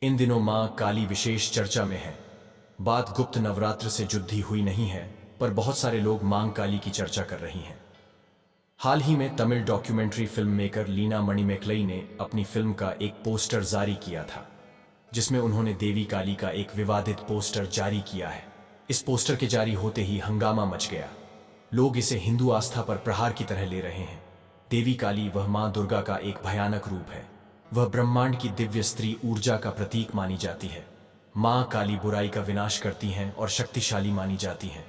इन दिनों मां काली विशेष चर्चा में है। बात गुप्त नवरात्र से जुड़ी हुई नहीं है, पर बहुत सारे लोग मां काली की चर्चा कर रही हैं। हाल ही में Tamil documentary film maker Leena Manimekalai ने अपनी फिल्म का एक पोस्टर जारी किया था, जिसमें उन्होंने देवी काली का एक विवादित पोस्टर जारी किया है। इस पोस्टर के जारी होते ही हंगामा मच गया। लोग इसे हिंदू आस्था पर प्रहार की तरह ले रहे हैं। देवी काली वह मां दुर्गा का एक भयानक रूप है। वह ब्रह्मांड की दिव्य स्त्री ऊर्जा का प्रतीक मानी जाती है। मां काली बुराई का विनाश करती हैं और शक्तिशाली मानी जाती हैं।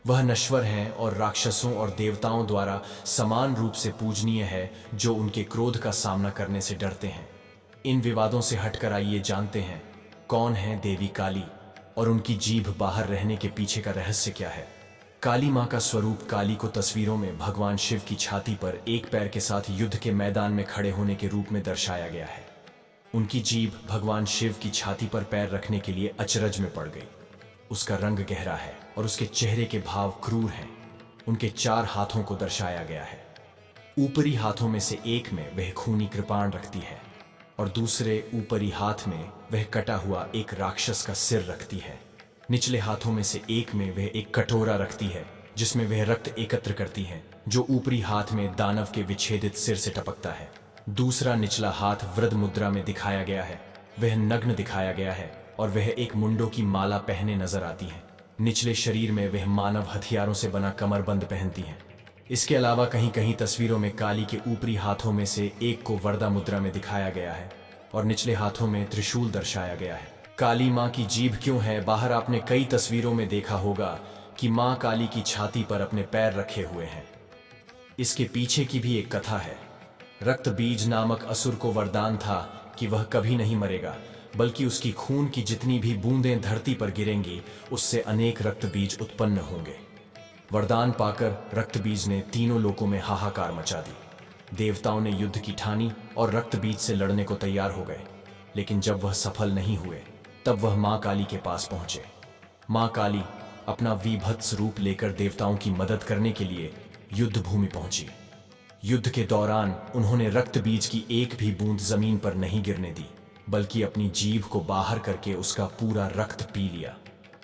वह नश्वर हैं और राक्षसों और देवताओं द्वारा समान रूप से पूजनीय है, जो उनके क्रोध का सामना करने से डरते हैं। इन विवादों से हटकर आइए जानते हैं कौन है देवी काली और उनकी जीभ बाहर रहने के पीछे का रहस्य क्या है। काली मां का स्वरूप काली को तस्वीरों में भगवान शिव की छाती पर एक पैर के साथ युद्ध के मैदान में खड़े होने के रूप में दर्शाया गया है। उनकी जीभ भगवान शिव की छाती पर पैर रखने के लिए अचरज में पड़ गई। उसका रंग गहरा है और उसके चेहरे के भाव क्रूर हैं। उनके 4 हाथों को दर्शाया गया है। ऊपरी हाथों में से एक में वह खूनी कृपाण रखती है और दूसरे ऊपरी हाथ में वह कटा हुआ एक राक्षस का सिर रखती है। निचले हाथों में से एक में वह एक कटोरा रखती है, जिसमें वह रक्त एकत्र करती है, जो ऊपरी हाथ में दानव के विच्छेदित सिर से टपकता है। दूसरा निचला हाथ वृद्ध मुद्रा में दिखाया गया है। वह नग्न दिखाया गया है और वह एक मुंडों की माला पहने नजर आती है। निचले शरीर में वह मानव हथियारों से बना कमरबंद पहनती हैं। इसके अलावा कहीं कहीं तस्वीरों में काली के ऊपरी हाथों में से एक को वरदा मुद्रा में दिखाया गया है और निचले हाथों में त्रिशूल दर्शाया गया है। काली मां की जीभ क्यों है? बाहर आपने कई तस्वीरों में देखा होगा कि मां काली की छाती पर अपने पैर रखे हुए हैं। इसके पीछे की भी एक कथा है। रक्त बीज नामक असुर को वरदान था कि वह कभी नहीं मरेगा, बल्कि उसकी खून की जितनी भी बूंदें धरती पर गिरेंगी, उससे अनेक रक्त बीज उत्पन्न होंगे। वरदान पाकर रक्त बीज ने तीनों लोकों में हाहाकार मचा दी। देवताओं ने युद्ध की ठानी और रक्त बीज से लड़ने को तैयार हो गए, लेकिन जब वह सफल नहीं हुए, तब वह मां काली के पास पहुंचे। मां काली अपना वीभत्स रूप लेकर देवताओं की मदद करने के लिए युद्ध भूमि पहुंची। युद्ध के दौरान उन्होंने रक्त बीज की एक भी बूंद जमीन पर नहीं गिरने दी, बल्कि अपनी जीभ को बाहर करके उसका पूरा रक्त पी लिया।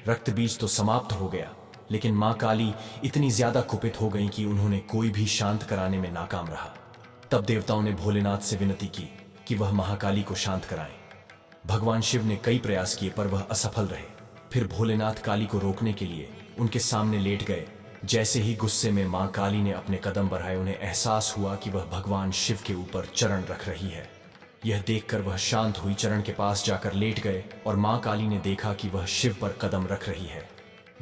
रक्त बीज तो समाप्त हो गया, लेकिन मां काली इतनी ज्यादा कुपित हो गईं कि उन्होंने कोई भी शांत कराने में नाकाम रहा। तब देवताओं ने भोलेनाथ से विनती की कि वह महाकाली को शांत कराएं। भगवान शिव ने कई प्रयास किए, पर वह असफल रहे। फिर भोलेनाथ काली को रोकने के लिए उनके सामने लेट गए। जैसे ही गुस्से में मां काली ने अपने कदम बढ़ाए, उन्हें एहसास हुआ कि वह भगवान शिव के ऊपर चरण रख रही है। यह देखकर वह शांत हुई, चरण के पास जाकर लेट गए और मां काली ने देखा कि वह शिव पर कदम रख रही है।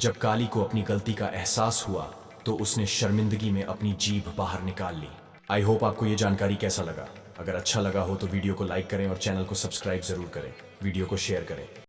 जब काली को अपनी गलती का एहसास हुआ, तो उसने शर्मिंदगी में अपनी जीभ बाहर निकाल ली। आई होप आपको यह जानकारी कैसा लगा। अगर अच्छा लगा हो तो वीडियो को लाइक करें और चैनल को सब्सक्राइब जरूर करें। वीडियो को शेयर करें।